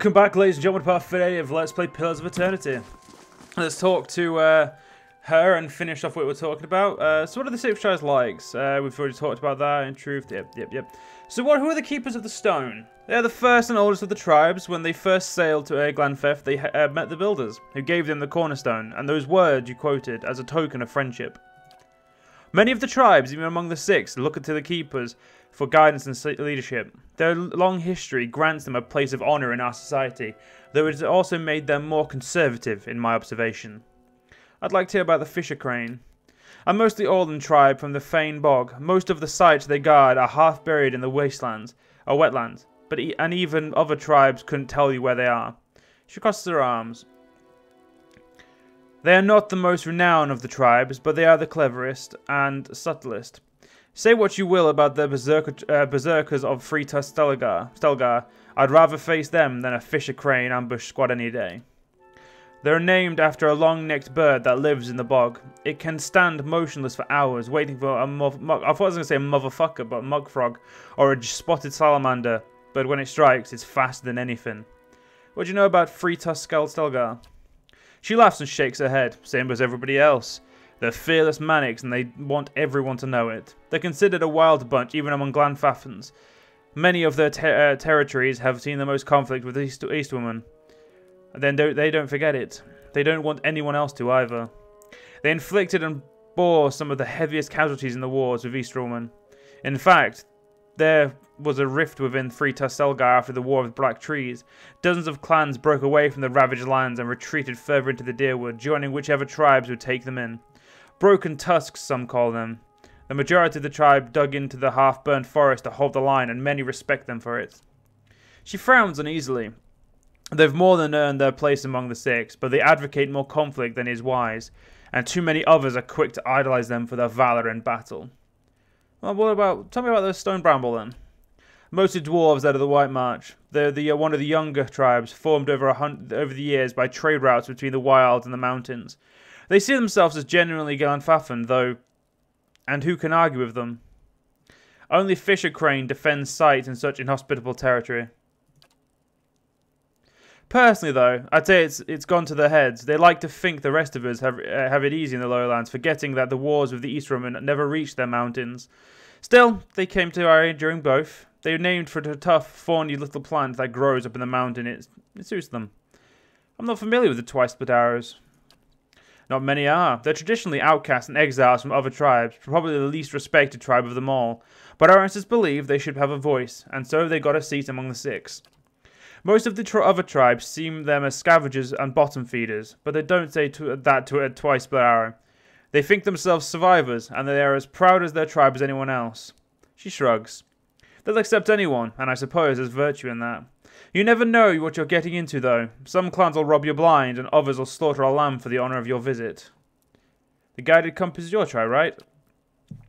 Welcome back, ladies and gentlemen, to part 38 of Let's Play Pillars of Eternity. Let's talk to her and finish off what we're talking about. So what are the six tribes likes? We've already talked about that, in truth. Yep. So who are the Keepers of the Stone? They're the first and oldest of the tribes. When they first sailed to Glanfef, they met the Builders, who gave them the cornerstone, and those words you quoted as a token of friendship. Many of the tribes, even among the six, look to the Keepers for guidance and leadership. Their long history grants them a place of honour in our society, though it has also made them more conservative, in my observation. I'd like to hear about the Fisher Crane. A mostly Aldwyn tribe from the Fane Bog. Most of the sites they guard are half buried in the wastelands, or wetlands, and even other tribes couldn't tell you where they are. She crosses her arms. They are not the most renowned of the tribes, but they are the cleverest and subtlest. Say what you will about the berserkers of Frita Stelgar, I'd rather face them than a Fisher Crane ambush squad any day. They're named after a long-necked bird that lives in the bog. It can stand motionless for hours, waiting for a I thought I was going to say a motherfucker, but mug frog, or a spotted salamander, but when it strikes, it's faster than anything. What do you know about Frita Stelgar? She laughs and shakes her head, same as everybody else. They're fearless manics and they want everyone to know it. They're considered a wild bunch even among Glanfaffins. Many of their territories have seen the most conflict with Eastwomen. Then they don't forget it. They don't want anyone else to either. They inflicted and bore some of the heaviest casualties in the wars with Eastwomen. In fact, there was a rift within Frita Stelgar after the War of the Black Trees. Dozens of clans broke away from the ravaged lands and retreated further into the Deerwood, joining whichever tribes would take them in. Broken tusks, some call them. The majority of the tribe dug into the half-burned forest to hold the line, and many respect them for it. She frowns uneasily. They've more than earned their place among the six, but they advocate more conflict than is wise, and too many others are quick to idolize them for their valor in battle. Well, tell me about the Stone Bramble then. Mostly dwarves out of the White March. They're one of the younger tribes, formed over the years by trade routes between the wilds and the mountains. They see themselves as genuinely Glanfaffin, though, and who can argue with them? Only Fisher Crane defends sites in such inhospitable territory. Personally, though, I'd say it's gone to their heads. They like to think the rest of us have it easy in the lowlands, forgetting that the wars with the Eastwomen never reached their mountains. Still, they came to our aid during both. They were named for the tough, thorny little plant that grows up in the mountain. It suits them. I'm not familiar with the twice-split arrows. Not many are. They're traditionally outcasts and exiles from other tribes, probably the least respected tribe of them all. But our ancestors believe they should have a voice, and so they got a seat among the six. Most of the other tribes see them as scavengers and bottom feeders, but they don't say that to a twice-split arrow. They think themselves survivors, and they are as proud as their tribe as anyone else. She shrugs. They'll accept anyone, and I suppose there's virtue in that. You never know what you're getting into, though. Some clans will rob you blind, and others will slaughter a lamb for the honour of your visit. The Guided Compass is your tribe, right?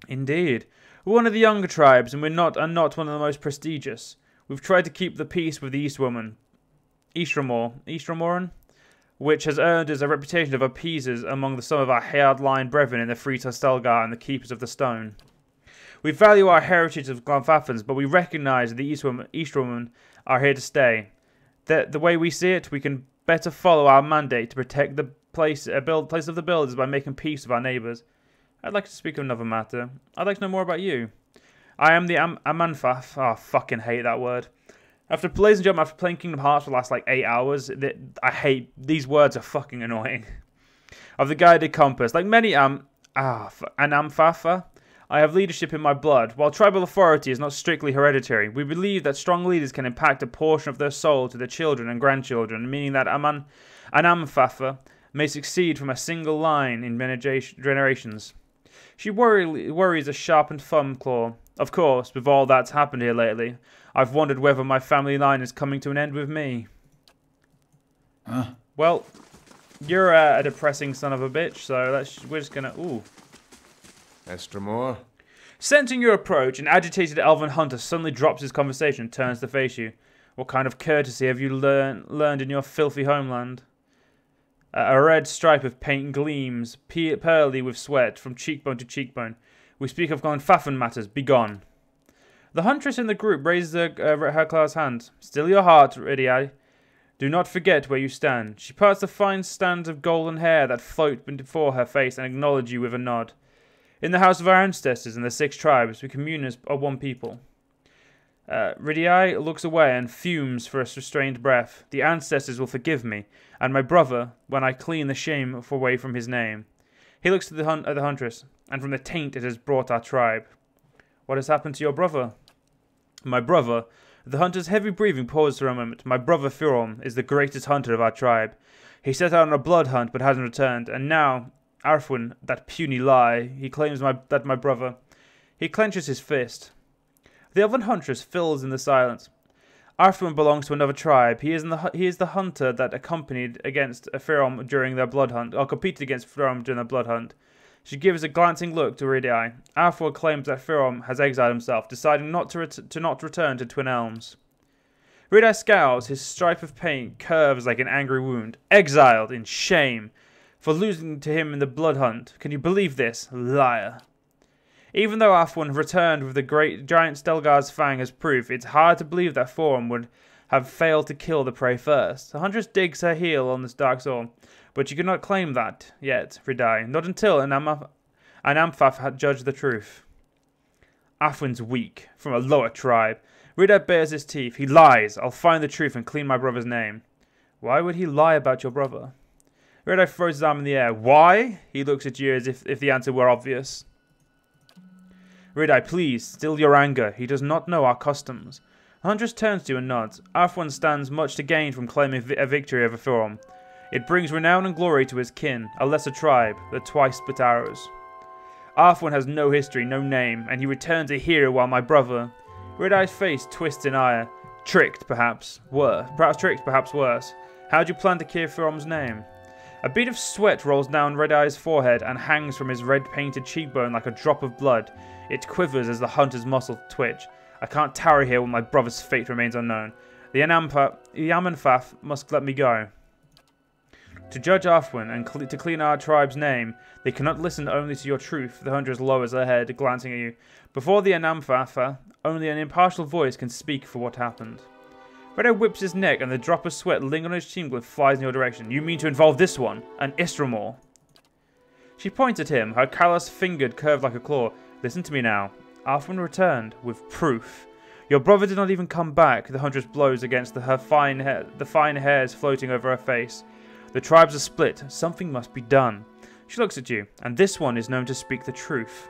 Indeed. We're one of the younger tribes, and we're not one of the most prestigious. We've tried to keep the peace with the Eastremoran, which has earned us a reputation of appeasers among some of our hard-line brethren in the Frita Stelgar and the Keepers of the Stone. We value our heritage of Glanfaffins, but we recognise that the Eastwomen are here to stay. The way we see it, we can better follow our mandate to protect the place of the Builders by making peace with our neighbours. I'd like to speak of another matter. I'd like to know more about you. I am the Amanfath. Oh, I fucking hate that word. Ladies and gentlemen, after playing Kingdom Hearts for the last like 8 hours, I hate these words are fucking annoying. Of the Guided Compass, like many an Amfatha, I have leadership in my blood. While tribal authority is not strictly hereditary, we believe that strong leaders can impact a portion of their soul to their children and grandchildren, meaning that an Amfatha may succeed from a single line in many generations. She worries a sharpened thumb claw. Of course, with all that's happened here lately, I've wondered whether my family line is coming to an end with me. Huh? Well, you're a depressing son of a bitch, so we're just gonna... Ooh. Estremore? Sensing your approach, an agitated elven hunter suddenly drops his conversation and turns to face you. What kind of courtesy have you learned in your filthy homeland? A red stripe of paint gleams, pearly with sweat, from cheekbone to cheekbone. We speak of Glanfaffin matters. Begone. The huntress in the group raises her class hand. Still your heart, Ridiai. Do not forget where you stand. She parts the fine strands of golden hair that float before her face and acknowledge you with a nod. In the house of our ancestors and the 6 tribes, we commune as one people. Ridii looks away and fumes for a restrained breath. The ancestors will forgive me, and my brother, when I clean the shame away from his name. He looks at the huntress, and from the taint it has brought our tribe. What has happened to your brother? My brother. The hunter's heavy breathing paused for a moment. My brother Firom is the greatest hunter of our tribe. He set out on a blood hunt but hasn't returned, and now, Aldwyn, that puny lie, he claims that my brother. He clenches his fist. The elven huntress fills in the silence. Aldwyn belongs to another tribe. He is the hunter that accompanied against Firom during their blood hunt, or competed against Firom during their blood hunt. She gives a glancing look to Ridii. Aldwyn claims that Firom has exiled himself, deciding not to return to Twin Elms. Ridii scowls. His stripe of paint curves like an angry wound. Exiled in shame for losing to him in the blood hunt. Can you believe this, liar? Even though Aldwyn returned with the great giant Stelgar's fang as proof, it's hard to believe that Firom would have failed to kill the prey first. The huntress digs her heel on this dark sword. But you cannot claim that yet, Ridii. Not until an Amphaf had judged the truth. Aldwyn's weak, from a lower tribe. Ridii bares his teeth. He lies. I'll find the truth and clean my brother's name. Why would he lie about your brother? Ridii throws his arm in the air. Why? He looks at you as if the answer were obvious. Ridii, please, still your anger. He does not know our customs. The huntress turns to you and nods. Aldwyn stands much to gain from claiming a victory over Firom. It brings renown and glory to his kin, a lesser tribe, that twice split arrows. Aldwyn has no history, no name, and he returns a hero while my brother... Ridii's face twists in ire. Tricked, perhaps. Perhaps worse. How do you plan to clear Firom's name? A bead of sweat rolls down Ridii's forehead and hangs from his red-painted cheekbone like a drop of blood. It quivers as the hunter's muscles twitch. I can't tarry here while my brother's fate remains unknown. The Amenfaf must let me go. To judge Aldwyn and to clean our tribe's name, they cannot listen only to your truth. The huntress lowers her head, glancing at you. Before the Anamfafa, only an impartial voice can speak for what happened. Ridii whips his neck, and the drop of sweat lingering on his cheekbone flies in your direction. You mean to involve this one, an Istramor? She points at him, her callous finger curved like a claw. Listen to me now. Aldwyn returned with proof. Your brother did not even come back. The huntress blows against the fine hairs floating over her face. The tribes are split. Something must be done. She looks at you, and this one is known to speak the truth.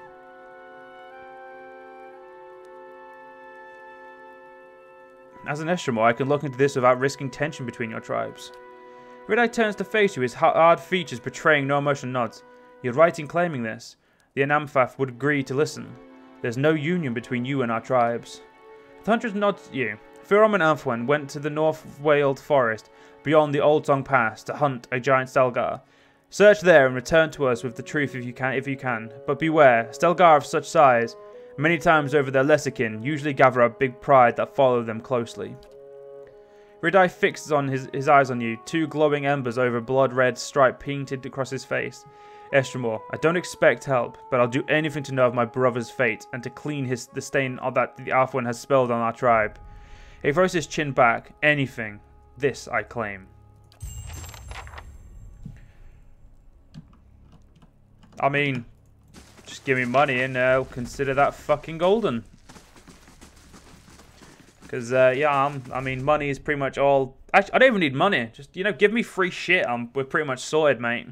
As an Estramor, I can look into this without risking tension between your tribes. Ridii turns to face you, his hard features betraying no emotion nods. You're right in claiming this. The Anamfaf would agree to listen. There's no union between you and our tribes. The huntress nods at you. Firom and Aldwyn went to the North Whaled Forest, beyond the Old Song Pass, to hunt a giant Stelgar. Search there and return to us with the truth if you can. But beware, Stelgar of such size, many times over their lesser kin, usually gather up big pride that follow them closely. Ridii fixes on his eyes on you, 2 glowing embers over a blood-red stripe painted across his face. Estramor, I don't expect help, but I'll do anything to know of my brother's fate and to clean the stain that the Aldwyn has spilled on our tribe. He throws his chin back. Anything. This I claim. I mean, just give me money and I'll consider that fucking golden. Because, yeah, I mean, money is pretty much all... Actually, I don't even need money. Just, you know, give me free shit. We're pretty much sorted, mate.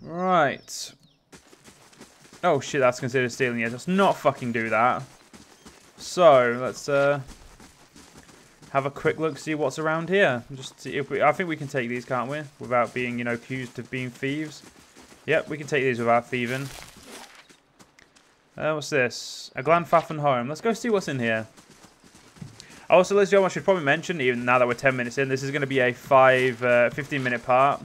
Right. Oh shit, that's considered stealing. Yes, let's not fucking do that. So let's have a quick look, see what's around here. Just see if I think we can take these, can't we? Without being, you know, accused of being thieves. Yep, we can take these without thieving. What's this? A Glanfaffen home. Let's go see what's in here. Also, let's go. I should probably mention, even now that we're 10 minutes in, this is going to be a 15-minute part.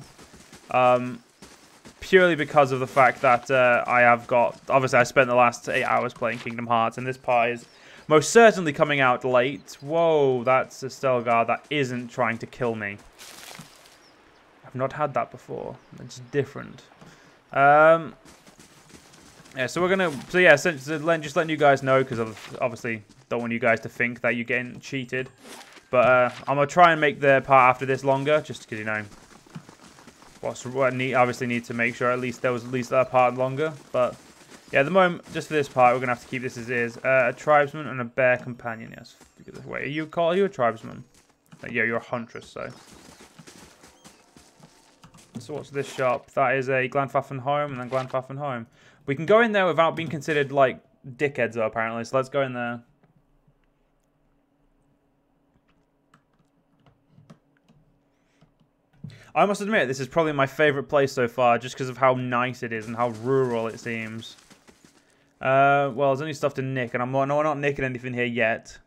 purely because of the fact that I have got... Obviously, I spent the last 8 hours playing Kingdom Hearts, and this part is most certainly coming out late. Whoa, that's a Stelgar that isn't trying to kill me. I've not had that before. It's different. Yeah, so we're gonna... So yeah, just letting you guys know, because obviously don't want you guys to think that you're getting cheated. But I'm gonna try and make the part after this longer, just because, you know... obviously need to make sure at least that part longer. But yeah, at the moment, just for this part, we're gonna have to keep this as is. A tribesman and a bear companion. Yes. Wait, are you a tribesman? Yeah, you're a huntress. So what's this shop? That is a Glanfaffen home and then Glanfaffen home. We can go in there without being considered like dickheads, though, apparently. So let's go in there. I must admit, this is probably my favourite place so far, just because of how nice it is and how rural it seems. Well, there's only stuff to nick, and we're not nicking anything here yet.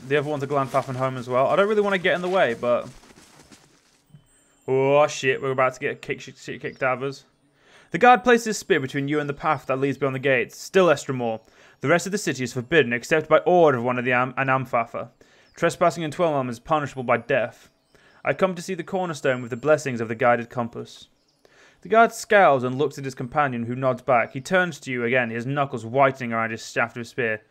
The other one's a Glanfaffen home as well. I don't really want to get in the way, but... Oh, shit. We're about to get kicked out of us. The guard places his spear between you and the path that leads beyond the gates. Still, Estramore. The rest of the city is forbidden, except by order of one of an Amphaffa. Trespassing in Twelmelm is punishable by death. I come to see the cornerstone with the blessings of the guided compass. The guard scowls and looks at his companion, who nods back. He turns to you again, his knuckles whitening around his shaft of his spear.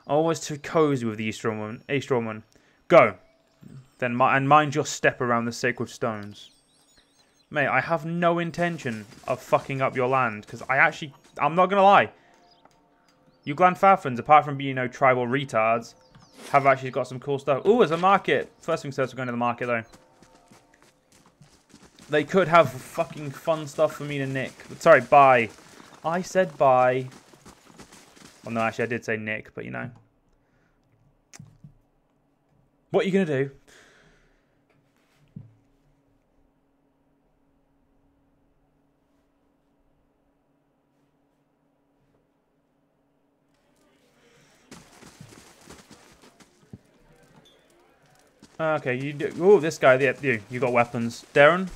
Always too cozy with the East Woman. Go. Then and mind your step around the sacred stones. Mate, I have no intention of fucking up your land, because I'm not going to lie. You Glanfaffens, apart from being, you know, tribal retards, have actually got some cool stuff. Ooh, there's a market. First things first, we're going to the market, though. They could have fucking fun stuff for me to nick. Sorry, buy. I said buy. Well, no, actually, I did say nick, but, you know. What are you going to do? Okay, you do. Oh, this guy, you got weapons. Darren?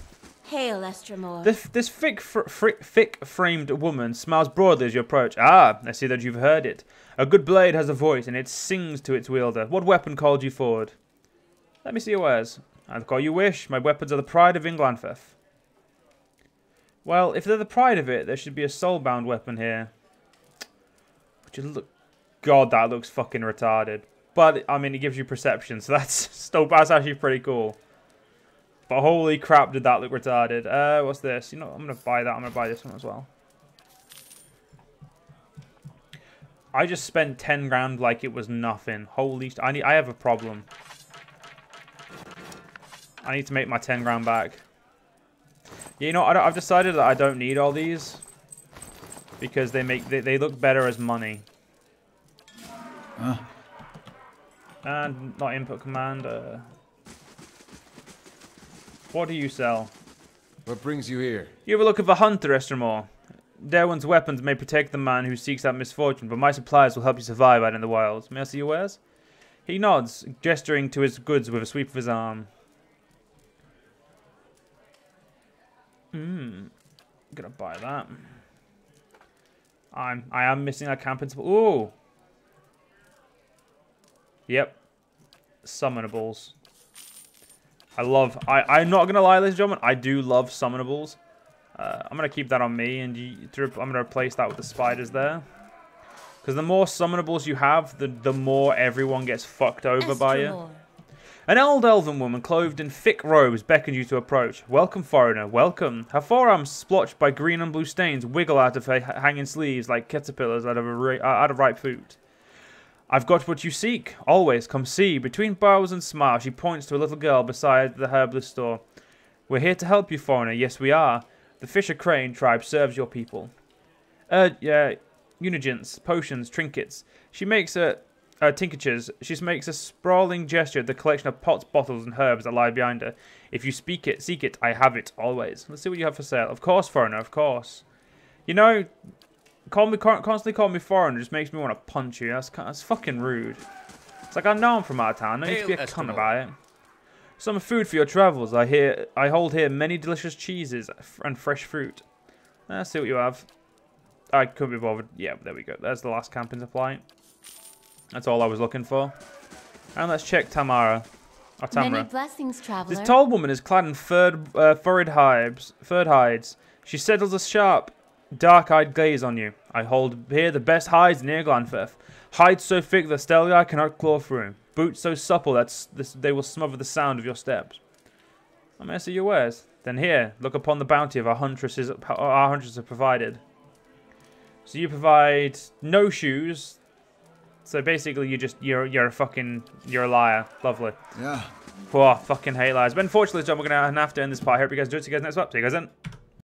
Hail, Estramore. This thick-framed woman smiles broadly as you approach. Ah, I see that you've heard it. A good blade has a voice, and it sings to its wielder. What weapon called you forward? Let me see your wares. I'll call you wish. My weapons are the pride of Inglanfeth. Well, if they're the pride of it, there should be a soul-bound weapon here. God, that looks fucking retarded. But, I mean, it gives you perception, so that's actually pretty cool. But holy crap, did that look retarded. What's this? You know, I'm going to buy that. I'm going to buy this one as well. I just spent 10 grand like it was nothing. Holy... I have a problem. I need to make my 10 grand back. Yeah, you know, I've decided that I don't need all these. Because they look better as money. And not input command. What do you sell? What brings you here? You have a look of a hunter, Estramore. Derwin's weapons may protect the man who seeks out misfortune, but my supplies will help you survive out in the wilds. May I see your wares? He nods, gesturing to his goods with a sweep of his arm. Gonna buy that. I am missing a camp principle. Ooh. Yep. Summonables. I'm not gonna lie, ladies and gentlemen, I do love summonables. I'm gonna keep that on me, and I'm gonna replace that with the spiders there. Because the more summonables you have, the more everyone gets fucked over by you. An old elven woman clothed in thick robes beckons you to approach. Welcome, foreigner, welcome. Her forearms, splotched by green and blue stains, wiggle out of her hanging sleeves like caterpillars out of ripe fruit. I've got what you seek. Always, come see. Between bows and smiles, she points to a little girl beside the herbalist store. We're here to help you, foreigner. Yes, we are. The Fisher Crane tribe serves your people. Unigents, potions, trinkets. She makes tinctures. She makes a sprawling gesture at the collection of pots, bottles, and herbs that lie behind her. If you seek it, I have it, always. Let's see what you have for sale. Of course, foreigner, of course. You know, constantly call me foreigner just makes me want to punch you. That's fucking rude. It's like, I know I'm from out of town. I need to be a cunt about it. Some food for your travels. I hold here many delicious cheeses and fresh fruit. Let's see what you have. I couldn't be bothered. Yeah, there we go. There's the last camping supply. That's all I was looking for. And let's check Tamara. Or Tamara. Many blessings, traveler. This tall woman is clad in furred hides. She settles a sharp, dark-eyed gaze on you. I hold here the best hides near Glanfirth. Hides so thick that Stalwart cannot claw through. Boots so supple that they will smother the sound of your steps. I may see your wares. Then here, look upon the bounty of our huntresses have provided. So you provide no shoes. So basically, you're a liar. Lovely. Yeah. Oh, fucking hate lies. But unfortunately, John, we're gonna have to end this part. I hope you guys do it. See you guys next part. See you guys then.